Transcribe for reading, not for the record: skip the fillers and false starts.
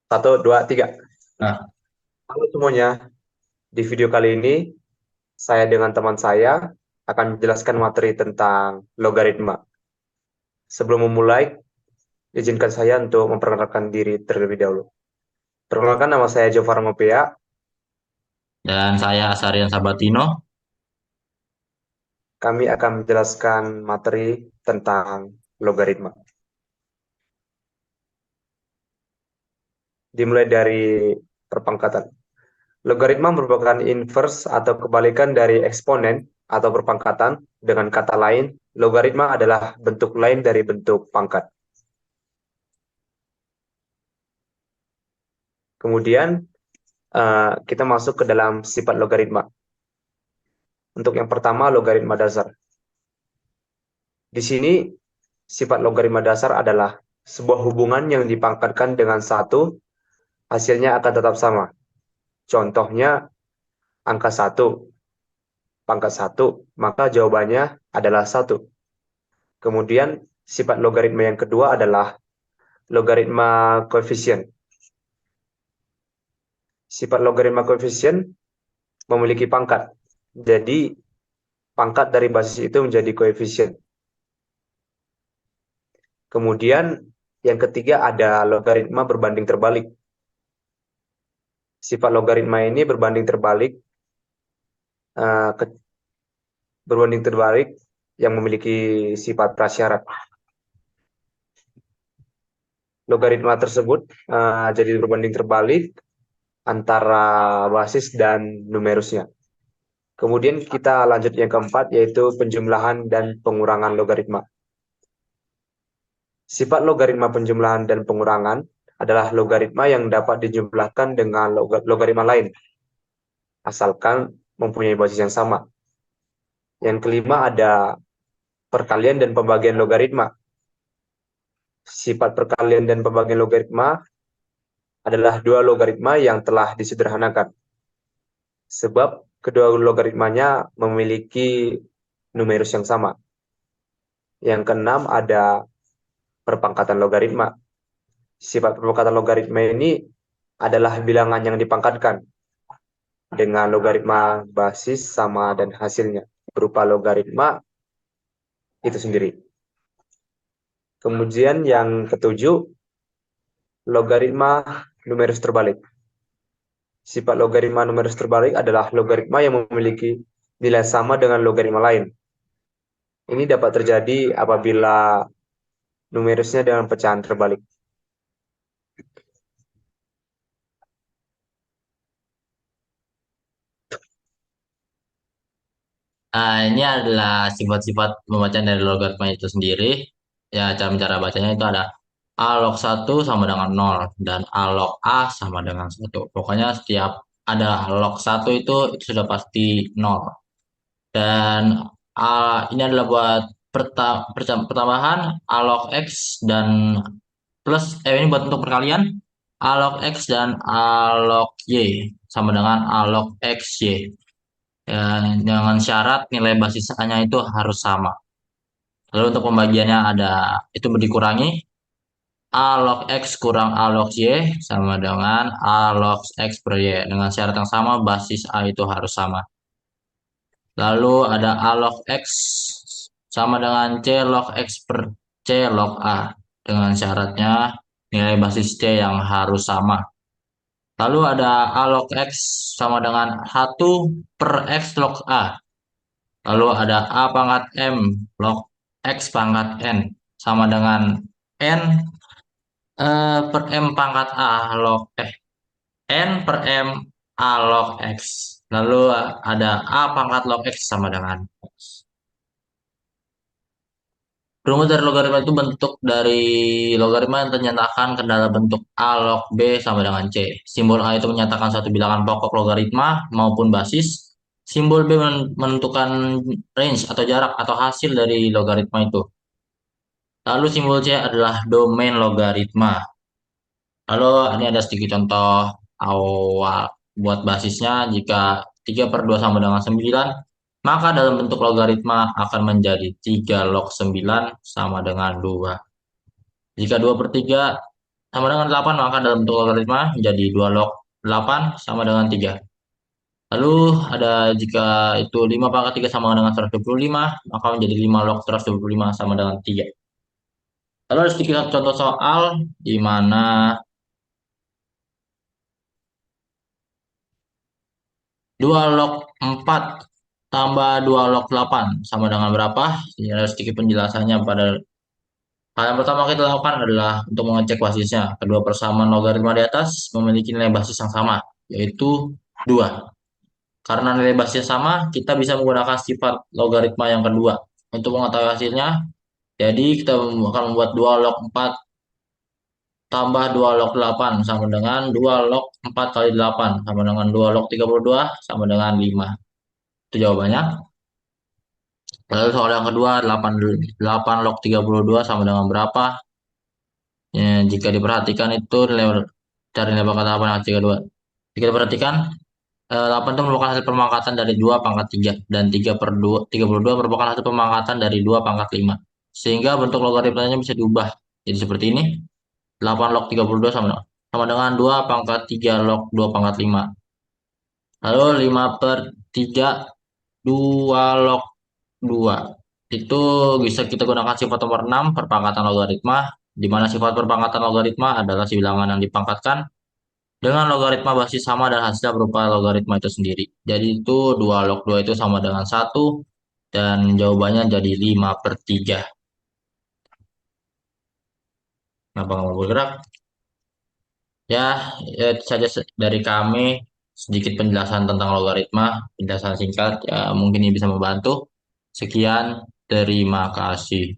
Satu, dua, tiga. Nah, Halo semuanya, di video kali ini saya dengan teman saya akan menjelaskan materi tentang logaritma. Sebelum memulai, izinkan saya untuk memperkenalkan diri terlebih dahulu. Perkenalkan, nama saya Jofar Mopea. dan saya Asarian Sabatino. Kami akan menjelaskan materi tentang logaritma. Dimulai dari perpangkatan. Logaritma merupakan inverse atau kebalikan dari eksponen atau perpangkatan. Dengan kata lain, logaritma adalah bentuk lain dari bentuk pangkat. Kemudian kita masuk ke dalam sifat logaritma. Untuk yang pertama, logaritma dasar. Di sini, sifat logaritma dasar adalah sebuah hubungan yang dipangkatkan dengan satu, hasilnya akan tetap sama. Contohnya, angka satu, pangkat satu, maka jawabannya adalah satu. Kemudian, sifat logaritma yang kedua adalah logaritma koefisien. Sifat logaritma koefisien memiliki pangkat. Jadi, pangkat dari basis itu menjadi koefisien. Kemudian yang ketiga ada logaritma berbanding terbalik. Sifat logaritma ini eh, ke- berbanding terbalik yang memiliki sifat prasyarat. Logaritma tersebut jadi berbanding terbalik antara basis dan numerusnya. Kemudian kita lanjut yang keempat yaitu penjumlahan dan pengurangan logaritma. Sifat logaritma penjumlahan dan pengurangan adalah logaritma yang dapat dijumlahkan dengan logaritma lain, asalkan mempunyai basis yang sama. Yang kelima ada perkalian dan pembagian logaritma. Sifat perkalian dan pembagian logaritma adalah dua logaritma yang telah disederhanakan. Sebab kedua logaritmanya memiliki numerus yang sama. Yang keenam ada perpangkatan logaritma. Sifat perpangkatan logaritma ini adalah bilangan yang dipangkatkan dengan logaritma basis sama dan hasilnya berupa logaritma itu sendiri. Kemudian yang ketujuh, logaritma numerus terbalik. Sifat logaritma numerus terbalik adalah logaritma yang memiliki nilai sama dengan logaritma lain. Ini dapat terjadi apabila numerusnya dengan pecahan terbalik. Ini adalah sifat-sifat pembacaan dari logaritma itu sendiri. Ya, cara bacanya itu ada A log 1 sama dengan nol dan A log A sama dengan satu. Pokoknya setiap ada log 1 itu sudah pasti nol. Dan ini adalah buat pertambahan A log X dan plus, ini buat untuk perkalian A log X dan A log Y sama dengan A log X Y. Ya, dengan syarat nilai basis A-nya itu harus sama. Lalu untuk pembagiannya ada itu dikurangi A log X kurang A log Y sama dengan A log X per Y. Dengan syarat yang sama basis A itu harus sama. Lalu ada A log X sama dengan C log X per C log A. Dengan syaratnya nilai basis C yang harus sama. Lalu ada A log X sama dengan 1 per X log A. Lalu ada A pangkat M log X pangkat N sama dengan N per M pangkat A log N per M A log X. Lalu ada A pangkat log X sama dengan X. Rumus dari logaritma itu bentuk dari logaritma yang ternyatakan ke dalam bentuk A log B sama dengan C. Simbol A itu menyatakan suatu bilangan pokok logaritma maupun basis. Simbol B menentukan range atau jarak atau hasil dari logaritma itu. Lalu simbol C adalah domain logaritma. Lalu ini ada sedikit contoh awal buat basisnya. Jika 3 per 2 sama dengan 9, maka dalam bentuk logaritma akan menjadi 3 log 9 sama dengan 2. Jika 2 per 3 sama dengan 8, maka dalam bentuk logaritma menjadi 2 log 8 sama dengan 3. Lalu ada jika itu 5 pangkat 3 sama dengan 125, maka menjadi 5 log 125 sama dengan 3. Lalu ada sedikit contoh soal di mana 2 log 4 tambah 2 log 8 sama dengan berapa? Ini ada sedikit penjelasannya pada hal yang pertama kita lakukan adalah untuk mengecek basisnya. Kedua persamaan logaritma di atas memiliki nilai basis yang sama, yaitu 2. Karena nilai basisnya sama, kita bisa menggunakan sifat logaritma yang kedua. Untuk mengetahui hasilnya, jadi kita akan membuat 2 log 4 tambah 2 log 8 sama dengan 2 log 4 kali 8 sama dengan 2 log 32 sama dengan 5. Itu jawabannya. Lalu soal yang kedua, 8 log 32 sama dengan berapa? Ya, jika diperhatikan itu nilai cari nilai pangkat 8 yang 32. Jika diperhatikan, 8 itu merupakan hasil pemangkatan dari 2 pangkat 3 dan 32 merupakan hasil pemangkatan dari 2 pangkat 5. Sehingga bentuk logaritmanya bisa diubah. Jadi seperti ini, 8 log 32 sama dengan 2 pangkat 3 log 2 pangkat 5. Lalu 5/3 2 log 2. Itu bisa kita gunakan sifat nomor 6 perpangkatan logaritma, di mana sifat perpangkatan logaritma adalah si bilangan yang dipangkatkan dengan logaritma basis sama dan hasilnya berupa logaritma itu sendiri. Jadi itu 2 log 2 itu sama dengan 1 dan jawabannya jadi 5/3. Kenapa nggak mau bergerak? Ya, itu saja dari kami sedikit penjelasan tentang logaritma, penjelasan singkat, ya mungkin ini bisa membantu. Sekian, terima kasih.